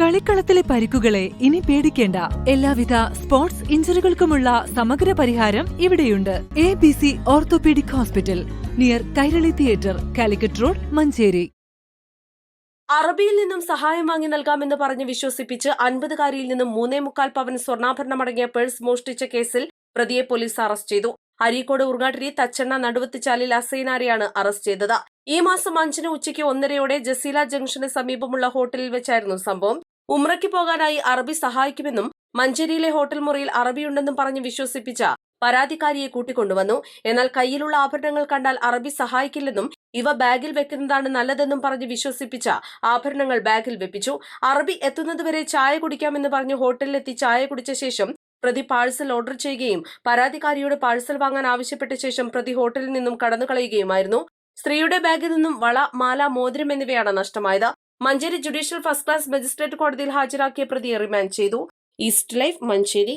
കളിക്കളത്തിലെ പരിക്കുകളെ ഇനി പേടിക്കേണ്ട. എല്ലാവിധ സ്പോർട്സ് ഇഞ്ചുറികൾക്കുമുള്ള സമഗ്ര പരിഹാരം ഇവിടെയുണ്ട്. ABC orthopaedic hospital, near Kairali theatre, Calicut road, Manjeri. അറബിയിൽ നിന്നും സഹായം വാങ്ങി നൽകാമെന്ന് പറഞ്ഞ് വിശ്വസിപ്പിച്ച് 50കാരിയിൽ നിന്നും 3.25 പവൻ സ്വർണ്ണാഭരണമടങ്ങിയ പേഴ്സ് മോഷ്ടിച്ച കേസിൽ പ്രതിയെ പോലീസ് അറസ്റ്റ് ചെയ്തു. അരീക്കോട് ഉർങ്ങാട്ടിരി തച്ചെണ്ണ നടുവത്തിച്ചാലിൽ അസൈനാരെയാണ് അറസ്റ്റ് ചെയ്തത്. ഈ മാസം 5-ന് ഉച്ചയ്ക്ക് 1:30 ജസീല ജംഗ്ഷന് സമീപമുള്ള ഹോട്ടലിൽ വെച്ചായിരുന്നു സംഭവം. ഉംറയ്ക്ക് പോകാനായി അറബി സഹായിക്കുമെന്നും മഞ്ചേരിയിലെ ഹോട്ടൽ മുറിയിൽ അറബിയുണ്ടെന്നും പറഞ്ഞ് വിശ്വസിപ്പിച്ച പരാതിക്കാരിയെ കൂട്ടിക്കൊണ്ടുവന്നു. എന്നാൽ കയ്യിലുള്ള ആഭരണങ്ങൾ കണ്ടാൽ അറബി സഹായിക്കില്ലെന്നും ഇവ ബാഗിൽ വെക്കുന്നതാണ് നല്ലതെന്നും പറഞ്ഞ് വിശ്വസിപ്പിച്ച ആഭരണങ്ങൾ ബാഗിൽ വെപ്പിച്ചു. അറബി എത്തുന്നതുവരെ ചായ കുടിക്കാമെന്ന് പറഞ്ഞ് ഹോട്ടലിലെത്തി ചായ കുടിച്ച ശേഷം പ്രതി പാഴ്സൽ ഓർഡർ ചെയ്യുകയും പരാതിക്കാരിയോട് പാഴ്സൽ വാങ്ങാൻ ആവശ്യപ്പെട്ട ശേഷം പ്രതി ഹോട്ടലിൽ നിന്നും കടന്നുകളയുകയുമായിരുന്നു. സ്ത്രീയുടെ ബാഗിൽ നിന്നും വള, മാല, മോതിരം എന്നിവയാണ് നഷ്ടമായത്. Manjeri judicial first class magistrate കോടതിയിൽ ഹാജരാക്കിയ പ്രതിയെ റിമാൻഡ് ചെയ്തു. East life, Manjeri.